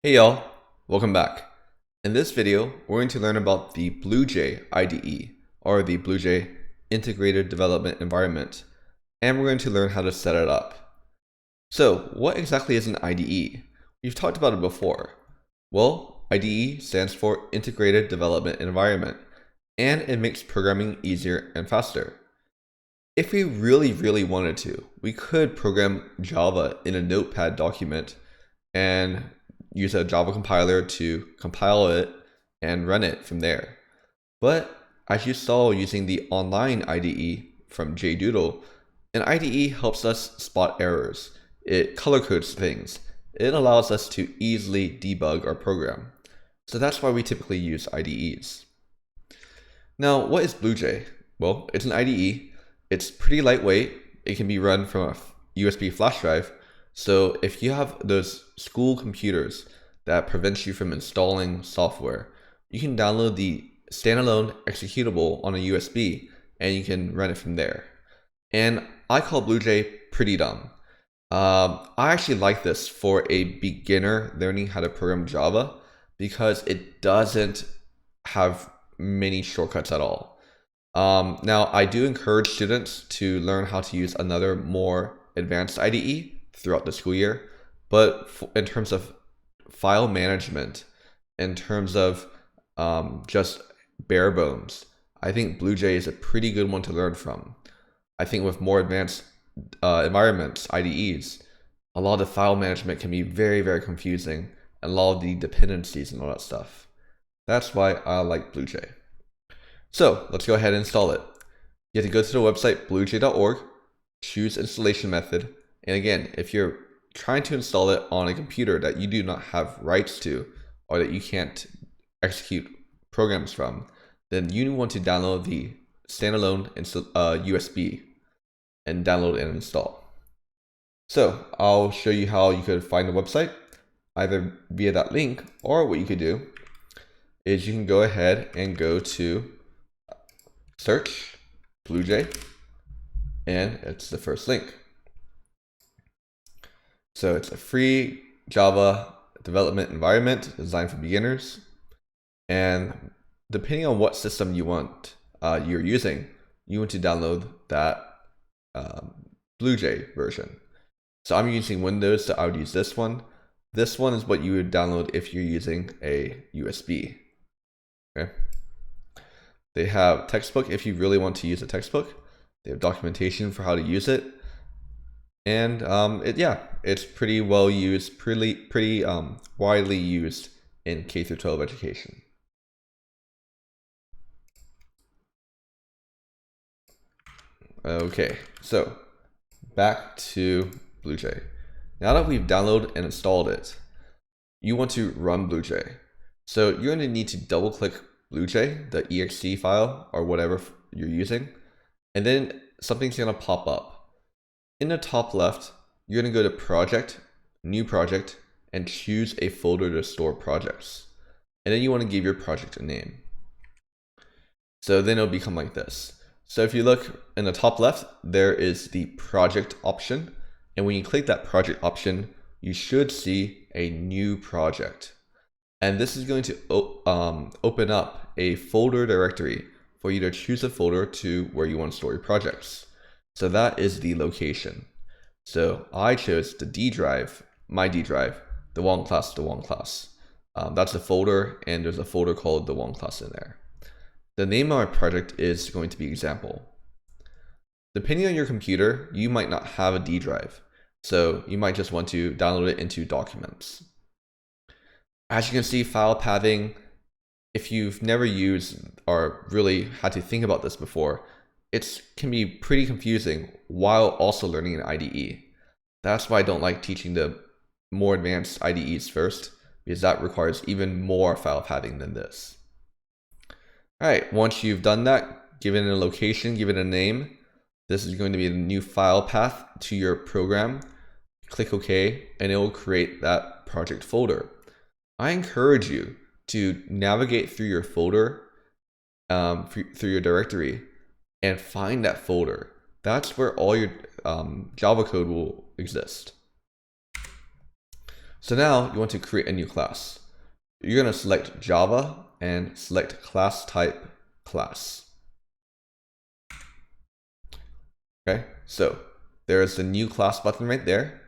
Hey y'all, welcome back. In this video, we're going to learn about the BlueJ IDE, or the BlueJ Integrated Development Environment, and we're going to learn how to set it up. So, what exactly is an IDE? We've talked about it before. Well, IDE stands for Integrated Development Environment, and it makes programming easier and faster. If we really wanted to, we could program Java in a Notepad document and use a Java compiler to compile it and run it from there. But as you saw using the online IDE from JDoodle, an IDE helps us spot errors. It color codes things. It allows us to easily debug our program. So that's why we typically use IDEs. Now, what is BlueJ? Well, it's an IDE. It's pretty lightweight. It can be run from a USB flash drive. So if you have those school computers that prevents you from installing software, you can download the standalone executable on a USB and you can run it from there. And I call BlueJ pretty dumb. I actually like this for a beginner learning how to program Java because it doesn't have many shortcuts at all. Now, I do encourage students to learn how to use another more advanced IDE throughout the school year, but in terms of file management, in terms of just bare bones, I think BlueJ is a pretty good one to learn from. I think with more advanced environments, IDEs, a lot of the file management can be very confusing, and a lot of the dependencies and all that stuff. That's why I like BlueJ. So let's go ahead and install it. You have to go to the website bluej.org, choose installation method, and again, if you're trying to install it on a computer that you do not have rights to or that you can't execute programs from, then you want to download the standalone USB and download and install. So I'll show you how you could find the website either via that link, or what you could do is you can go ahead and go to search BlueJ, and it's the first link. So it's a free Java development environment designed for beginners. And depending on what system you want, you're using, you want to download that BlueJ version. So I'm using Windows, so I would use this one. This one is what you would download if you're using a USB. Okay. They have textbook if you really want to use a textbook. They have documentation for how to use it. And it's pretty well used, pretty widely used in K through 12 education. Okay, so back to BlueJ. Now that we've downloaded and installed it, you want to run BlueJ. So you're going to need to double click BlueJ, the exe file or whatever you're using, and then something's going to pop up. In the top left, you're going to go to Project, New Project, and choose a folder to store projects. And then you want to give your project a name. So then it'll become like this. So if you look in the top left, there is the project option. And when you click that project option, you should see a new project. And this is going to open up a folder directory for you to choose a folder to where you want to store your projects. So that is the location. So I chose the D drive, my D drive, the Wong class. That's a folder, and there's a folder called the Wong class in there. The name of our project is going to be example. Depending on your computer, you might not have a D drive. So you might just want to download it into documents. As you can see, file pathing, if you've never used or really had to think about this before, it can be pretty confusing while also learning an IDE. That's why I don't like teaching the more advanced IDEs first, because that requires even more file pathing than this. All right, once you've done that, give it a location, give it a name. This is going to be a new file path to your program. Click OK, and it will create that project folder. I encourage you to navigate through your folder, through your directory, and find that folder. That's where all your Java code will exist. So now you want to create a new class. You're going to select Java and select class type class. Okay, so there's the new class button right there.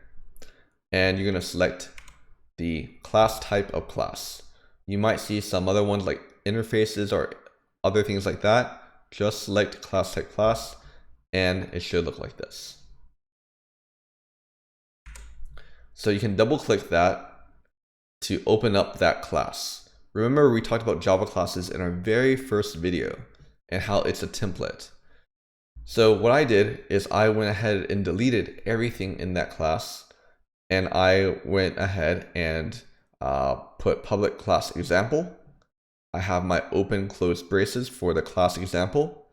And you're going to select the class type of class. You might see some other ones like interfaces or other things like that. Just select class type class and it should look like this. So you can double click that to open up that class. Remember, we talked about Java classes in our very first video and how it's a template. So what I did is I went ahead and deleted everything in that class, and I went ahead and put public class example. I have my open close braces for the class example,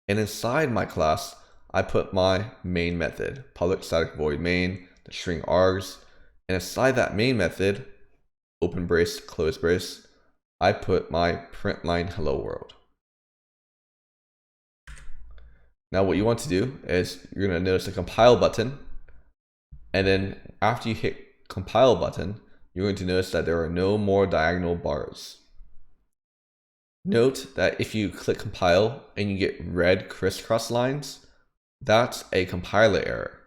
and inside my class I put my main method, public static void main, the string args, and inside that main method, open brace, close brace, I put my print line hello world. Now what you want to do is you're going to notice a compile button, and then after you hit compile button, you're going to notice that there are no more diagonal bars. Note that if you click compile and you get red crisscross lines, that's a compiler error.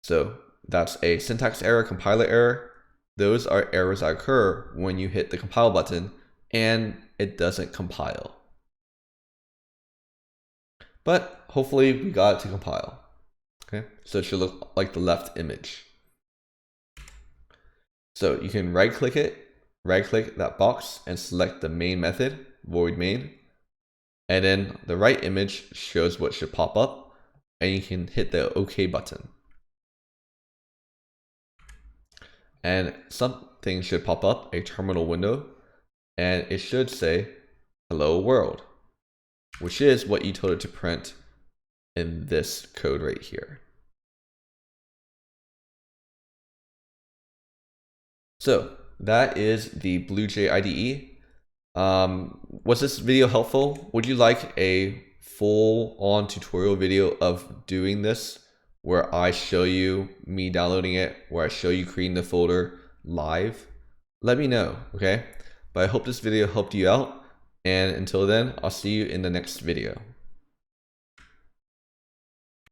So that's a syntax error, compiler error. Those are errors that occur when you hit the compile button and it doesn't compile. But hopefully we got it to compile. Okay, so it should look like the left image. So you can right click that box and select the main method, void main. And then the right image shows what should pop up, and you can hit the OK button. And something should pop up, a terminal window, and it should say hello world, which is what you told it to print in this code right here. So that is the BlueJ IDE. Was this video helpful? Would you like a full-on tutorial video of doing this, where I show you me downloading it, where I show you creating the folder live? Let me know, okay? But I hope this video helped you out, and until then, I'll see you in the next video.